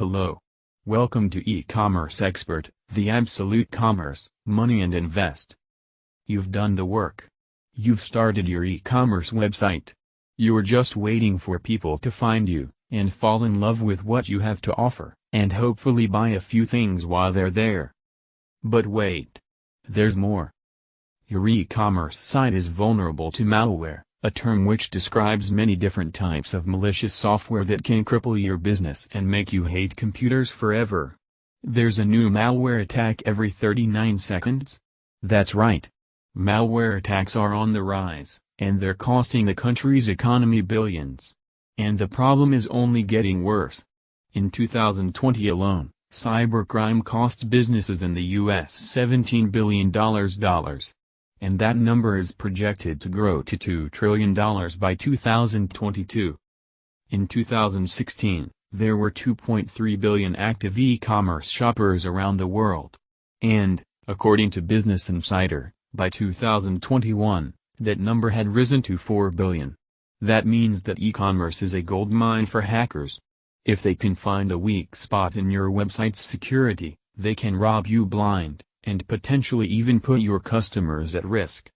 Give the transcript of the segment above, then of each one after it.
Hello. Welcome to E-Commerce Expert, the absolute commerce, money and invest. You've done the work. You've started your e-commerce website. You're just waiting for people to find you, and fall in love with what you have to offer, and hopefully buy a few things while they're there. But wait. There's more. Your e-commerce site is vulnerable to malware, a term which describes many different types of malicious software that can cripple your business and make you hate computers forever. There's a new malware attack every 39 seconds? That's right. Malware attacks are on the rise, and they're costing the country's economy billions. And the problem is only getting worse. In 2020 alone, cybercrime cost businesses in the US $17 billion. And that number is projected to grow to $2 trillion by 2022. In 2016, there were 2.3 billion active e-commerce shoppers around the world. And, according to Business Insider, by 2021, that number had risen to 4 billion. That means that e-commerce is a goldmine for hackers. If they can find a weak spot in your website's security, they can rob you blind, and potentially even put your customers at risk.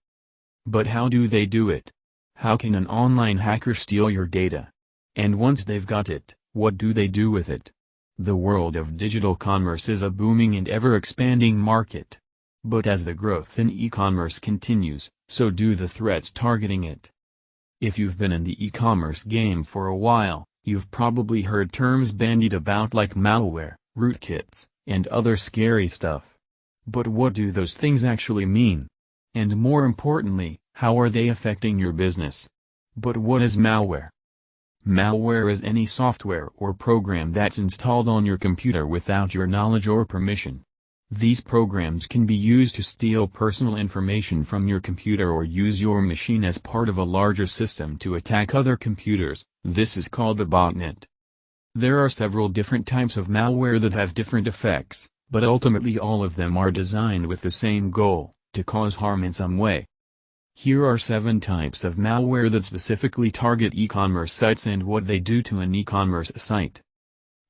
But how do they do it? How can an online hacker steal your data? And once they've got it, what do they do with it? The world of digital commerce is a booming and ever-expanding market. But as the growth in e-commerce continues, so do the threats targeting it. If you've been in the e-commerce game for a while, you've probably heard terms bandied about like malware, rootkits, and other scary stuff. But what do those things actually mean? And more importantly, how are they affecting your business? But what is malware? Malware is any software or program that's installed on your computer without your knowledge or permission. These programs can be used to steal personal information from your computer or use your machine as part of a larger system to attack other computers. This is called a botnet. There are several different types of malware that have different effects, but ultimately all of them are designed with the same goal, to cause harm in some way. Here are 7 types of malware that specifically target e-commerce sites and what they do to an e-commerce site.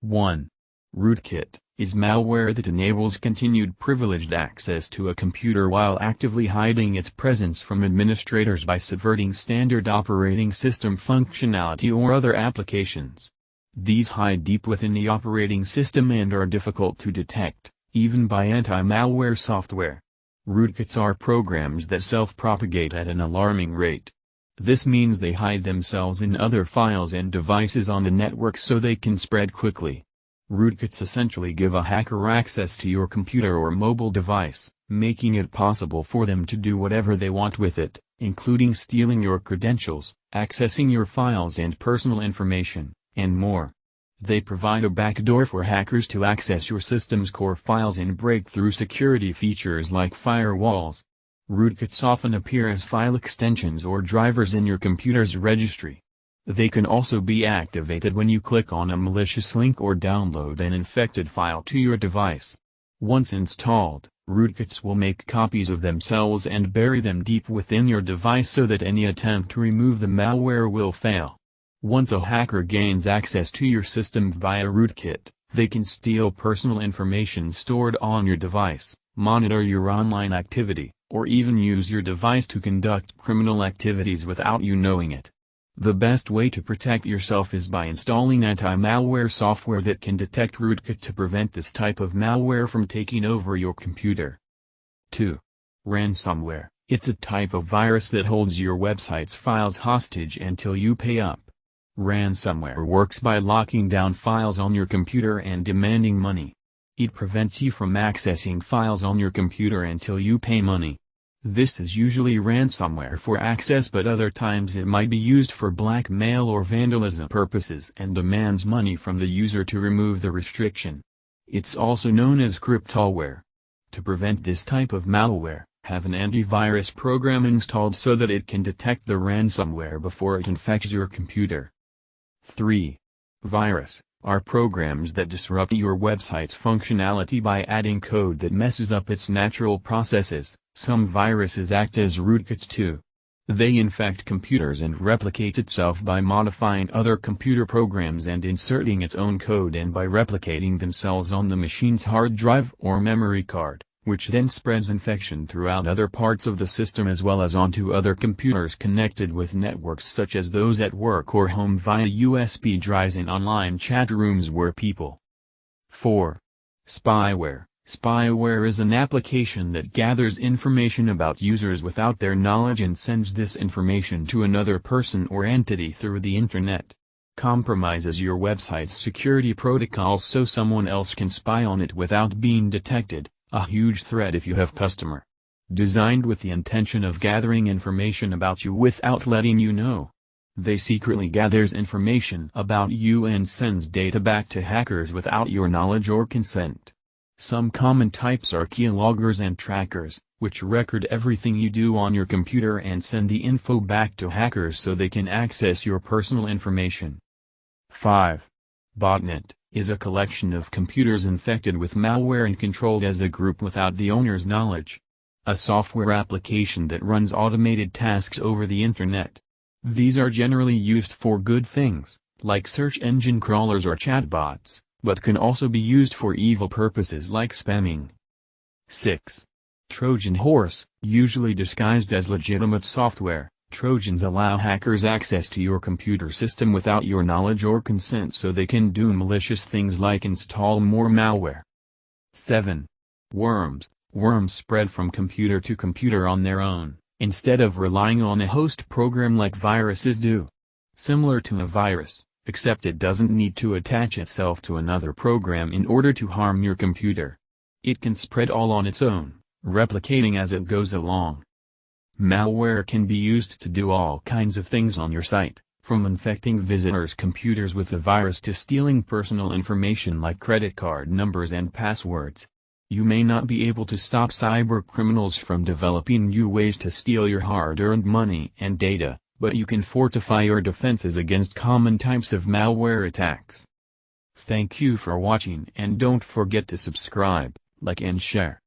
1. Rootkit is malware that enables continued privileged access to a computer while actively hiding its presence from administrators by subverting standard operating system functionality or other applications. These hide deep within the operating system and are difficult to detect, even by anti-malware software. Rootkits are programs that self-propagate at an alarming rate. This means they hide themselves in other files and devices on the network so they can spread quickly. Rootkits essentially give a hacker access to your computer or mobile device, making it possible for them to do whatever they want with it, including stealing your credentials, accessing your files and personal information, and more. They provide a backdoor for hackers to access your system's core files and break through security features like firewalls. Rootkits often appear as file extensions or drivers in your computer's registry. They can also be activated when you click on a malicious link or download an infected file to your device. Once installed, rootkits will make copies of themselves and bury them deep within your device so that any attempt to remove the malware will fail. Once a hacker gains access to your system via rootkit, they can steal personal information stored on your device, monitor your online activity, or even use your device to conduct criminal activities without you knowing it. The best way to protect yourself is by installing anti-malware software that can detect rootkit to prevent this type of malware from taking over your computer. 2. Ransomware. It's a type of virus that holds your website's files hostage until you pay up. Ransomware works by locking down files on your computer and demanding money. It prevents you from accessing files on your computer until you pay money. This is usually ransomware for access, but other times it might be used for blackmail or vandalism purposes and demands money from the user to remove the restriction. It's also known as cryptolware. To prevent this type of malware, have an antivirus program installed so that it can detect the ransomware before it infects your computer. 3. Virus are programs that disrupt your website's functionality by adding code that messes up its natural processes. Some viruses act as rootkits too. They infect computers and replicates itself by modifying other computer programs and inserting its own code, and by replicating themselves on the machine's hard drive or memory card, which then spreads infection throughout other parts of the system as well as onto other computers connected with networks such as those at work or home via USB drives and online chat rooms where people. 4. Spyware. Spyware is an application that gathers information about users without their knowledge and sends this information to another person or entity through the internet. Compromises your website's security protocols so someone else can spy on it without being detected, a huge threat if you have customer. Designed with the intention of gathering information about you without letting you know. They secretly gathers information about you and sends data back to hackers without your knowledge or consent. Some common types are keyloggers and trackers, which record everything you do on your computer and send the info back to hackers so they can access your personal information. 5. Botnet is a collection of computers infected with malware and controlled as a group without the owner's knowledge. A software application that runs automated tasks over the internet. These are generally used for good things, like search engine crawlers or chatbots, but can also be used for evil purposes like spamming. 6. Trojan horse, usually disguised as legitimate software. Trojans allow hackers access to your computer system without your knowledge or consent so they can do malicious things like install more malware. 7. Worms. Worms spread from computer to computer on their own, instead of relying on a host program like viruses do. Similar to a virus, except it doesn't need to attach itself to another program in order to harm your computer. It can spread all on its own, replicating as it goes along. Malware can be used to do all kinds of things on your site, from infecting visitors' computers with a virus to stealing personal information like credit card numbers and passwords. You may not be able to stop cyber criminals from developing new ways to steal your hard-earned money and data, but you can fortify your defenses against common types of malware attacks. Thank you for watching, and don't forget to subscribe, like and share.